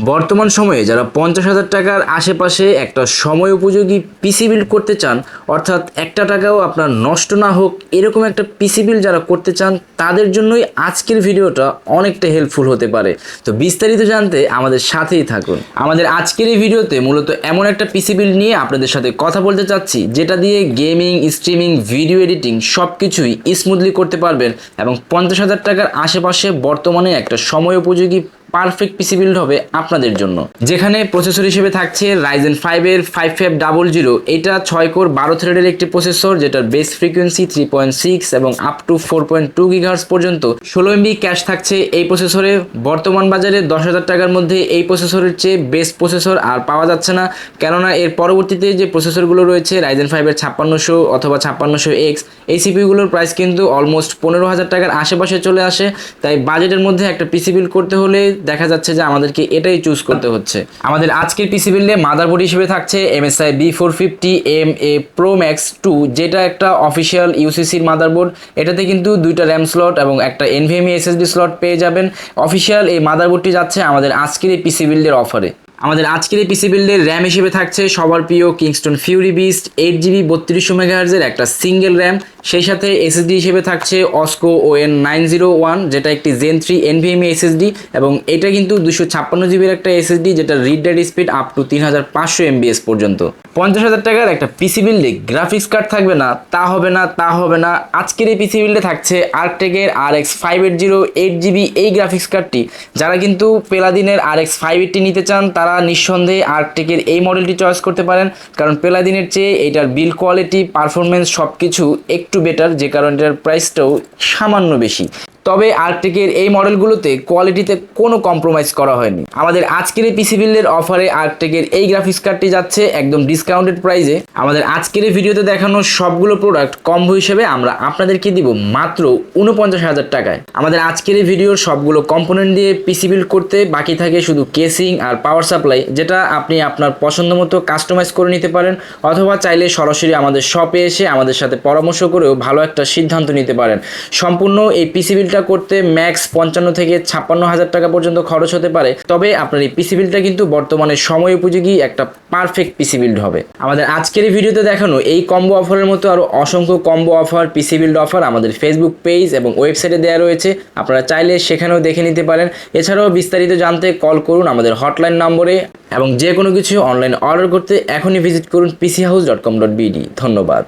বর্তমান সময়ে যারা 50,000 টাকার আশেপাশে একটা সময় উপযোগী পিসি বিল্ড করতে চান, অর্থাৎ একটা টাকাও আপনার নষ্ট না হোক এরকম একটা পিসি বিল্ড যারা করতে চান, তাদের জন্যই আজকের ভিডিওটা অনেকটা হেল্পফুল হতে পারে। তো বিস্তারিত জানতে আমাদের সাথেই থাকুন। আমাদের আজকের এই ভিডিওতে মূলত এমন একটা পিসি বিল্ড নিয়ে আপনাদের সাথে কথা বলতে চাচ্ছি, যেটা দিয়ে গেমিং, স্ট্রিমিং, ভিডিও এডিটিং সব কিছুই স্মুথলি করতে পারবেন এবং 50,000 টাকার আশেপাশে বর্তমানে একটা সময় উপযোগী পারফেক্ট পিসি বিল্ড হবে আপনাদের জন্য। যেখানে প্রসেসর হিসেবে থাকছে Ryzen 5 এর 5500, এটা 6 কোর 12 থ্রেডের একটি প্রসেসর, যেটার বেস ফ্রিকোয়েন্সি 3.6 এবং আপ টু 4.2 GHz পর্যন্ত। 16 MB ক্যাশ থাকছে এই প্রসেসরে। বর্তমান বাজারে 10,000 টাকার মধ্যে এই প্রসেসরের চেয়ে বেস্ট প্রসেসর আর পাওয়া যাচ্ছে না, কেননা এর পরবর্তীতে যে প্রসেসরগুলো রয়েছে Ryzen 5 এর 5600 অথবা 5600X, এই সিপিইউগুলোর প্রাইস কিন্তু অলমোস্ট 15,000 টাকার আশেপাশে চলে আসে। তাই বাজেটের মধ্যে একটা পিসি বিল্ড করতে হলে দেখা যাচ্ছে যে আমাদেরকে এটাই চুজ করতে হচ্ছে। আমাদের আজকের পিসি বিল্ডে মাদারবোর্ড হিসেবে থাকছে MSI B450MA Pro Max 2, যেটা একটা অফিসিয়াল ইউসিসির মাদারবোর্ড। এটাতে কিন্তু দুইটা র্যাম স্লট এবং একটা NVMe SSD স্লট পেয়ে যাবেন। অফিসিয়াল এই মাদারবোর্ডটি যাচ্ছে আমাদের আজকের এই পিসি বিল্ডের অফারে। আমাদের আজকের এই পিসি বিল্ডের র্যাম হিসেবে থাকছে সবার প্রিয় Kingston Fury beast 8GB 3200 MHz এর একটা সিঙ্গেল র্যাম। সেই সাথে এসএসডি হিসেবে থাকছে অস্কো ON901, যেটা একটি Zen 3 NVMe SSD, এবং এটা কিন্তু 256GB এর একটা এসএসডি, যেটা read write speed up to 3500 MBS পর্যন্ত। 50,000 টাকার একটা পিসি বিল্ডে গ্রাফিক্স কার্ড থাকবে না, তা হবে না। আজকের এই পিসি বিল্ডে থাকছে আর্কটেকের RX 580 8GB এই গ্রাফিক্স কার্ডটি। যারা কিন্তু পেলাদিনের RX 580 নিতে চান, তারা নিঃসন্দেহে আর্কটেকের এই মডেলটি চয়েস করতে পারেন, কারণ পেলাদিনের চেয়ে এটার বিল্ড কোয়ালিটি, পারফরমেন্স সব কিছু একটু বেটার, যে কারণে এটার প্রাইসটাও সামান্য বেশি। তবে আর্কটেকের এই মডেলগুলোতে কোয়ালিটিতে কোনো কম্প্রোমাইজ করা হয়নি। আমাদের আজকের এই পিসি বিল্ডের অফারে আর্কটেকের এই গ্রাফিক্স কার্ডটি যাচ্ছে একদম ডিসকাউন্টেড প্রাইসে। আমাদের আজকের এই ভিডিওতে দেখানো সবগুলো প্রোডাক্ট কম্বো হিসেবে আমরা আপনাদেরকে দিব মাত্র 49,000 টাকায়। আমাদের আজকের এই ভিডিওর সবগুলো কম্পোনেন্ট দিয়ে পিসি বিল্ড করতে বাকি থাকে শুধু কেসিং আর পাওয়ার সাপ্লাই, যেটা আপনি আপনার পছন্দ মতো কাস্টমাইজ করে নিতে পারেন, অথবা চাইলে সরাসরি আমাদের শপে এসে আমাদের সাথে পরামর্শ করেও ভালো একটা সিদ্ধান্ত নিতে পারেন। সম্পূর্ণ এই পিসি বিল্ডটা করতে ম্যাক্স 55 থেকে 56,000 টাকা পর্যন্ত খরচ হতে পারে। তবে আপনার এই পিসি বিল্ডটা কিন্তু বর্তমানে সময় উপযোগী একটা পারফেক্ট পিসি বিল্ড হবে। আমাদের আজকের এই ভিডিওতে দেখানো এই কম্বো অফারের মতো আরও অসংখ্য combo offer, PC build offer আমাদের ফেসবুক পেজ এবং ওয়েবসাইটে দেওয়া রয়েছে, আপনারা চাইলে সেখানেও দেখে নিতে পারেন। এছাড়াও বিস্তারিত জানতে কল করুন আমাদের হটলাইন নম্বরে, এবং যে কোনো কিছু অনলাইন অর্ডার করতে এখনই ভিজিট করুন pchouse.com.bd। ধন্যবাদ।